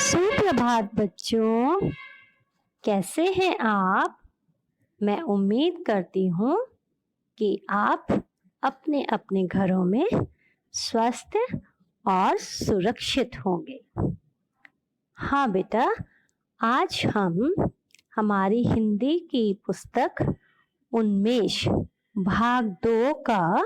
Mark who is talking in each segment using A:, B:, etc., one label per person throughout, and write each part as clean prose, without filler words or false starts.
A: सुप्रभात बच्चों, कैसे हैं आप? मैं उम्मीद करती हूँ कि आप अपने अपने घरों में स्वस्थ और सुरक्षित होंगे। हाँ बेटा, आज हम हमारी हिंदी की पुस्तक उन्मेष भाग 2 का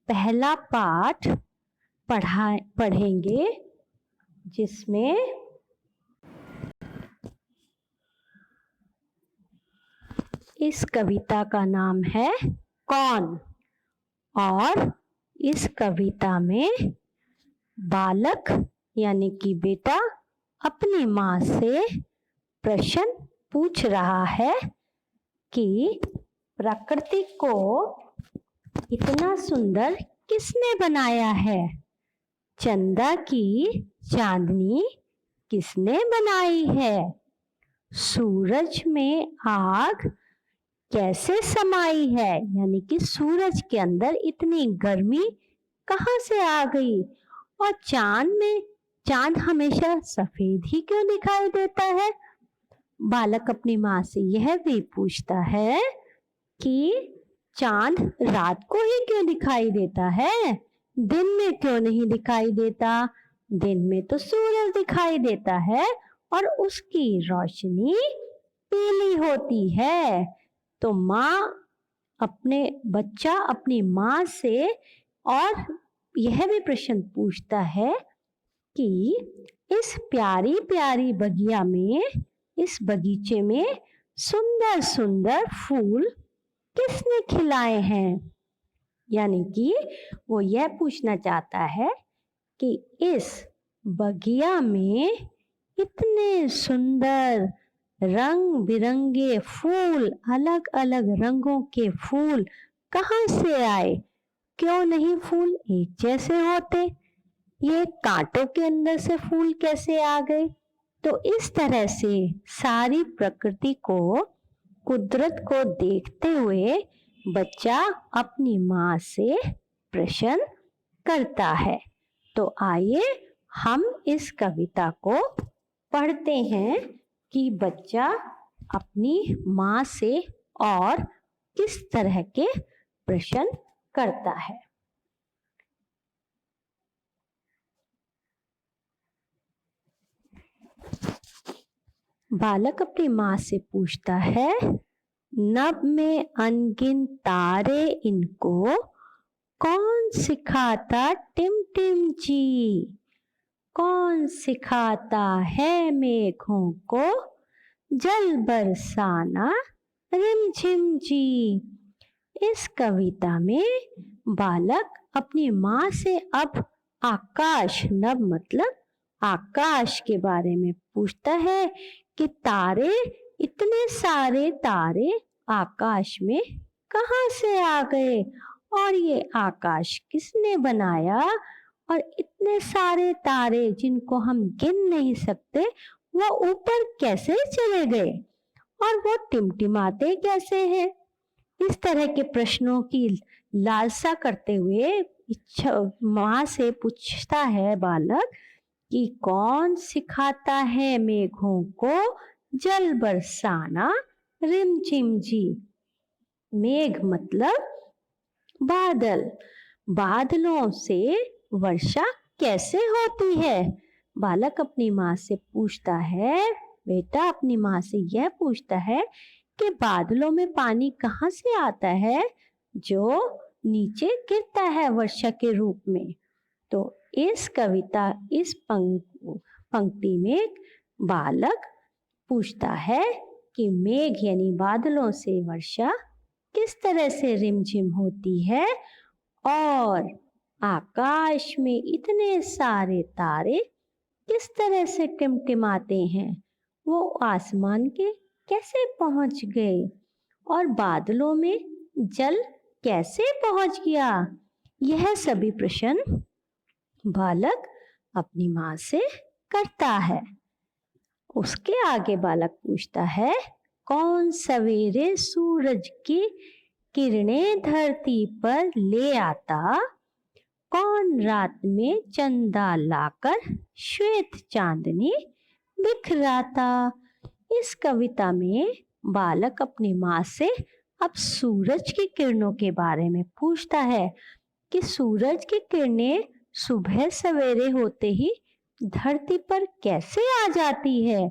A: पहला पाठ पढ़ेंगे, जिसमें इस कविता का नाम है कौन। और इस कविता में बालक यानी कि बेटा अपनी माँ से प्रश्न पूछ रहा है कि प्रकृति को इतना सुंदर किसने बनाया है? चंदा की चांदनी किसने बनाई है? सूरज में आग कैसे समाई है? यानी कि सूरज के अंदर इतनी गर्मी कहाँ से आ गई? और चांद हमेशा सफेद ही क्यों दिखाई देता है? बालक अपनी माँ से यह भी पूछता है कि चांद रात को ही क्यों दिखाई देता है, दिन में क्यों नहीं दिखाई देता? दिन में तो सूरज दिखाई देता है और उसकी रोशनी पीली होती है। तो बच्चा अपनी माँ से और यह भी प्रश्न पूछता है कि इस प्यारी प्यारी इस बगीचे में सुंदर सुंदर फूल किसने खिलाए हैं? यानी कि वो यह पूछना चाहता है कि इस बगिया में इतने सुंदर रंग बिरंगे फूल, अलग अलग रंगों के फूल कहाँ से आए? क्यों नहीं फूल एक जैसे होते? ये कांटों के अंदर से फूल कैसे आ गए? तो इस तरह से सारी प्रकृति को, कुदरत को देखते हुए बच्चा अपनी माँ से प्रश्न करता है। तो आइए हम इस कविता को पढ़ते हैं कि बच्चा अपनी माँ से और किस तरह के प्रश्न करता है। बालक अपनी माँ से पूछता है, नभ में अनगिन तारे इनको कौन सिखाता टिमटिम जी? कौन सिखाता है मेघों को जल बरसाना रिमझिम जी? इस कविता में बालक अपनी माँ से अब आकाश, नभ मतलब आकाश के बारे में पूछता है कि तारे, इतने सारे तारे आकाश में कहाँ से आ गए? और ये आकाश किसने बनाया? और इतने सारे तारे जिनको हम गिन नहीं सकते, वो ऊपर कैसे चले गए? और वो टिमटिमाते कैसे हैं? इस तरह के प्रश्नों की लालसा करते हुए माँ से पूछता है बालक कि कौन सिखाता है मेघों को जल बरसाना रिमझिम जी? मेघ मतलब बादल, बादलों से वर्षा कैसे होती है? बालक अपनी माँ से पूछता है, बेटा अपनी माँ से यह पूछता है कि बादलों में पानी कहाँ से आता है जो नीचे गिरता है वर्षा के रूप में? तो इस पंक्ति में बालक पूछता है कि मेघ यानी बादलों से वर्षा किस तरह से रिमझिम होती है, और आकाश में इतने सारे तारे किस तरह से टिमटिमाते हैं? वो आसमान के कैसे पहुंच गए? और बादलों में जल कैसे पहुंच गया? यह सभी प्रश्न बालक अपनी माँ से करता है। उसके आगे बालक पूछता है, कौन सवेरे सूरज की किरणें धरती पर ले आता? कौन रात में चंदा लाकर श्वेत चांदनी बिखराता। इस कविता में बालक अपनी माँ से अब सूरज की किरणों के बारे में पूछता है कि सूरज की किरणें सुबह सवेरे होते ही धरती पर कैसे आ जाती है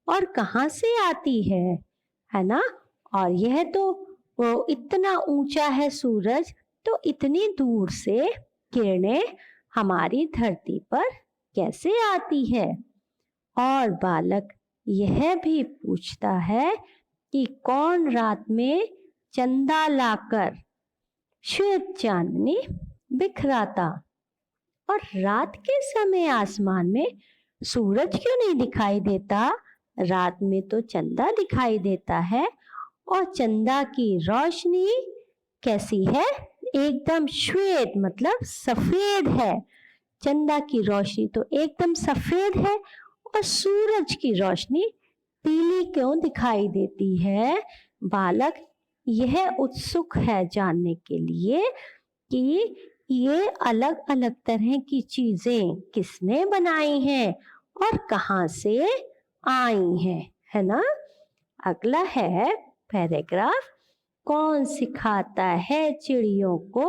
A: और कहाँ से आती है ना। और यह तो वो इतना ऊंचा है सूरज, तो इतनी दूर से किरणें हमारी धरती पर कैसे आती है। और बालक यह भी पूछता है कि कौन रात में चंदा लाकर श्वेत चांदनी बिखराता। और रात के समय आसमान में सूरज क्यों नहीं दिखाई देता? रात में तो चंदा दिखाई देता है, और चंदा की रोशनी कैसी है? एकदम श्वेत, मतलब सफेद है। चंदा की रोशनी तो एकदम सफेद है, और सूरज की रोशनी पीली क्यों दिखाई देती है? बालक यह उत्सुक है जानने के लिए कि ये अलग अलग तरह की चीजें किसने बनाई हैं और कहाँ से आई हैं, है ना। अगला है पैराग्राफ। कौन सिखाता है चिड़ियों को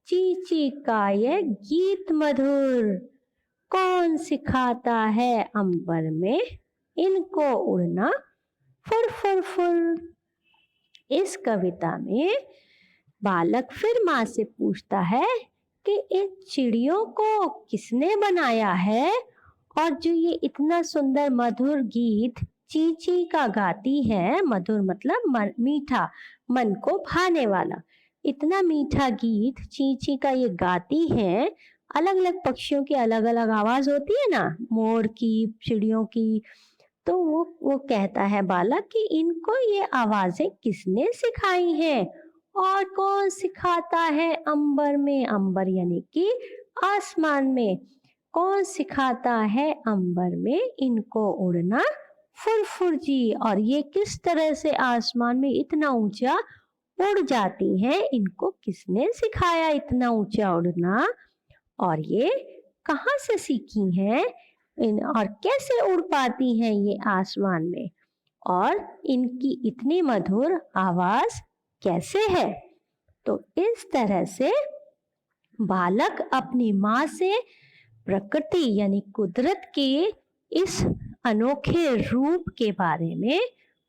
A: चींची का ये गीत मधुर? कौन सिखाता है अंबर में इनको उड़ना फुर फुर फुर? इस कविता में बालक फिर माँ से पूछता है कि इन चिड़ियों को किसने बनाया है, और जो ये इतना सुंदर मधुर गीत चींची का गाती है, मधुर मतलब मीठा, मन को भाने वाला, इतना मीठा गीत चींची का ये गाती है। अलग अलग पक्षियों की अलग अलग आवाज होती है ना, मोर की, चिड़ियों की। तो वो कहता है बालक कि इनको ये आवाजें किसने सिखाई हैं, और कौन सिखाता है अंबर में, अंबर यानी कि आसमान में, कौन सिखाता है अंबर में इनको उड़ना फुर फुर जी? और ये किस तरह से आसमान में इतना ऊंचा उड़ जाती हैं, इनको किसने सिखाया इतना ऊंचा उड़ना, और ये कहाँ से सीखी हैं और कैसे उड़ पाती हैं ये आसमान में, और इनकी इतनी मधुर आवाज कैसे है। तो इस तरह से बालक अपनी माँ से प्रकृति यानी कुदरत के इस अनोखे रूप के बारे में,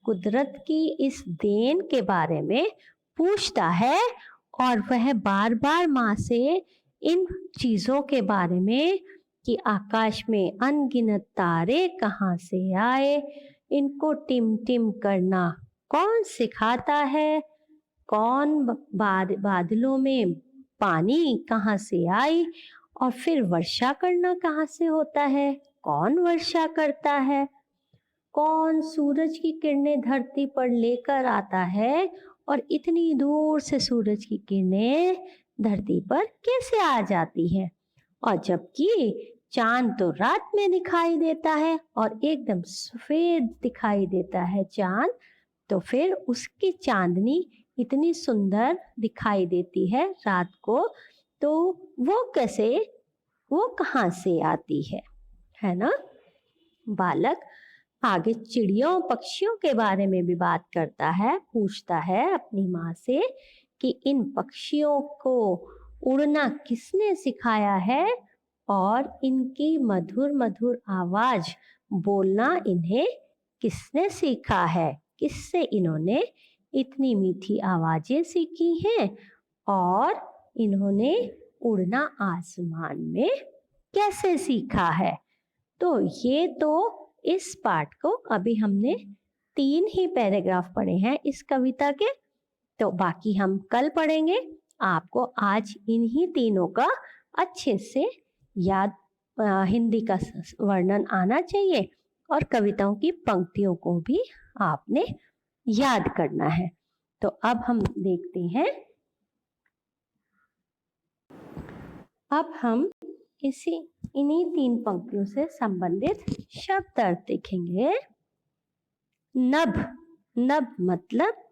A: कुदरत की इस देन के बारे में पूछता है, और वह बार बार माँ से इन चीजों के बारे में कि आकाश में अनगिनत तारे कहाँ से आए, इनको टिम टिम करना कौन सिखाता है, कौन बादलों में पानी कहाँ से आई, और फिर वर्षा करना कहाँ से होता है, कौन वर्षा करता है, कौन सूरज की किरणें धरती पर लेकर आता है, और इतनी दूर से सूरज की किरणें धरती पर कैसे आ जाती है। और जबकि चांद तो रात में दिखाई देता है और एकदम सफेद दिखाई देता है चांद, तो फिर उसकी चांदनी इतनी सुंदर दिखाई देती है रात को, तो वो कैसे, वो कहाँ से आती है ना। बालक आगे चिड़ियों पक्षियों के बारे में भी बात करता है, पूछता है अपनी माँ से कि इन पक्षियों को उड़ना किसने सिखाया है, और इनकी मधुर मधुर आवाज बोलना इन्हें किसने सीखा है, किससे इन्होंने इतनी मीठी आवाजें सीखी हैं, और इन्होंने उड़ना आसमान में कैसे सीखा है। तो ये तो इस पाठ को अभी हमने 3 ही पैराग्राफ पढ़े हैं इस कविता के, तो बाकी हम कल पढ़ेंगे। आपको आज इन्हीं तीनों का अच्छे से याद, हिंदी का वर्णन आना चाहिए, और कविताओं की पंक्तियों को भी आपने याद करना है। तो अब हम देखते हैं, अब हम इन्हीं 3 पंक्तियों से संबंधित शब्द अर्थ देखेंगे। नभ, नभ मतलब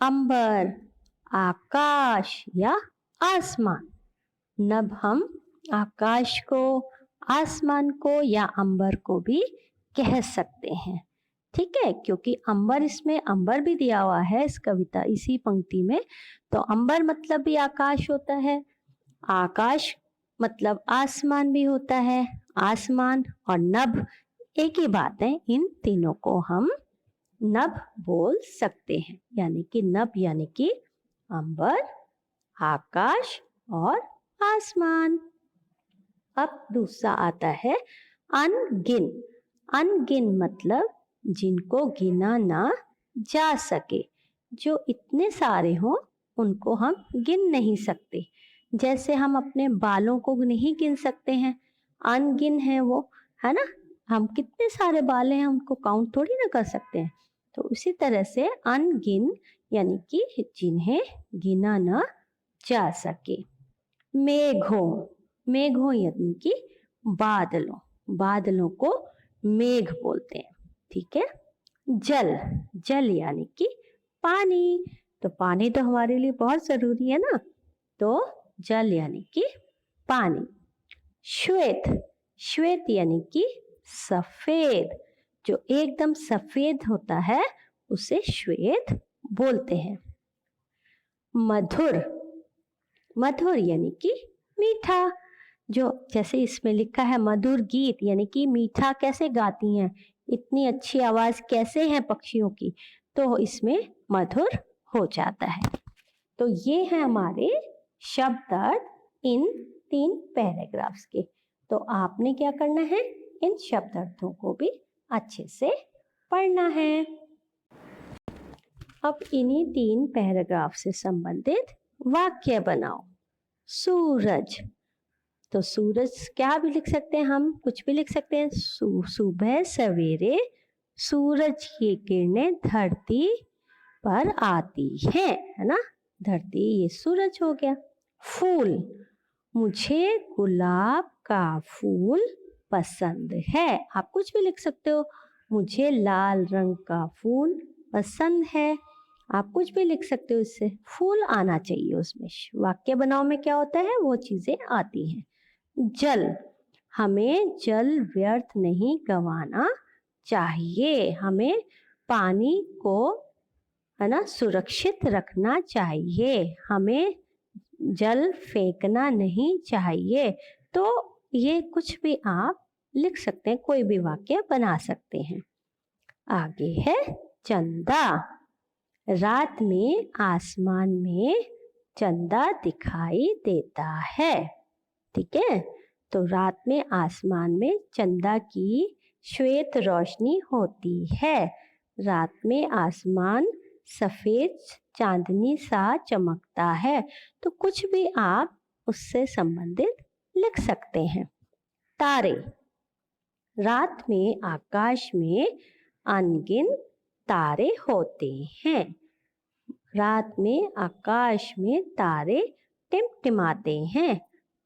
A: अंबर, आकाश या आसमान। नभ हम आकाश को, आसमान को या अंबर को भी कह सकते हैं। ठीक है, क्योंकि अंबर, इसमें अंबर भी दिया हुआ है इस कविता, इसी पंक्ति में। तो अंबर मतलब भी आकाश होता है, आकाश मतलब आसमान भी होता है, आसमान और नभ एक ही बात है, इन तीनों को हम नभ बोल सकते हैं। यानी कि नभ यानी कि अंबर, आकाश और आसमान। अब दूसरा आता है अनगिन। अनगिन मतलब जिनको गिना ना जा सके, जो इतने सारे हों उनको हम गिन नहीं सकते। जैसे हम अपने बालों को नहीं गिन सकते हैं, अनगिन है वो, है ना। हम कितने सारे बाल हैं उनको काउंट थोड़ी ना कर सकते हैं। तो उसी तरह से अनगिन यानी कि जिन्हें गिना ना जा सके। मेघों, मेघों यानी कि बादलों, बादलों को मेघ बोलते हैं। ठीक है। जल, जल यानी कि पानी, तो पानी तो हमारे लिए बहुत जरूरी है ना, तो जल यानी कि पानी। श्वेत, श्वेत यानी कि सफेद, जो एकदम सफेद होता है उसे श्वेत बोलते हैं। मधुर, मधुर यानी कि मीठा, जो जैसे इसमें लिखा है मधुर गीत, यानी कि मीठा कैसे गाती हैं, इतनी अच्छी आवाज कैसे है पक्षियों की, तो इसमें मधुर हो जाता है। तो ये है हमारे शब्द अर्थ इन 3 पैराग्राफ्स के। तो आपने क्या करना है, इन शब्द अर्थों को भी अच्छे से पढ़ना है। अब इन्हीं 3 पैराग्राफ से संबंधित वाक्य बनाओ। सूरज, तो सूरज क्या भी लिख सकते हैं, हम कुछ भी लिख सकते हैं। सुबह सवेरे सूरज की किरणें धरती पर आती हैं, है ना, धरती ये सूरज हो गया। फूल, मुझे गुलाब का फूल पसंद है, आप कुछ भी लिख सकते हो। मुझे लाल रंग का फूल पसंद है, आप कुछ भी लिख सकते हो। इससे फूल आना चाहिए उसमें, वाक्य बनाओ में क्या होता है, वो चीजें आती हैं। जल, हमें जल व्यर्थ नहीं गंवाना चाहिए, हमें पानी को, है ना, सुरक्षित रखना चाहिए, हमें जल फेंकना नहीं चाहिए। तो ये कुछ भी आप लिख सकते हैं, कोई भी वाक्य बना सकते हैं। आगे है चंदा। रात में आसमान में चंदा दिखाई देता है। ठीक है, तो रात में आसमान में चंदा की श्वेत रोशनी होती है। रात में आसमान सफेद चांदनी सा चमकता है। तो कुछ भी आप उससे संबंधित लिख सकते हैं। तारे, रात में आकाश में अनगिन तारे होते हैं। रात में आकाश में तारे टिमटिमाते हैं।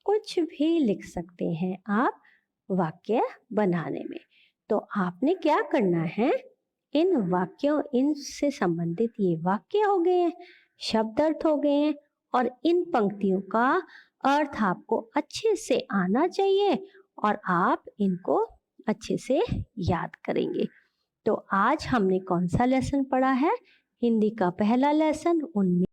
A: कुछ भी लिख सकते हैं आप वाक्य बनाने में। तो आपने क्या करना है, इन वाक्यों, इनसे संबंधित ये वाक्य हो गए हैं, शब्द अर्थ हो गए हैं, और इन पंक्तियों का अर्थ आपको अच्छे से आना चाहिए और आप इनको अच्छे से याद करेंगे। तो आज हमने कौन सा लेसन पढ़ा है, हिंदी का पहला लेसन। उनमें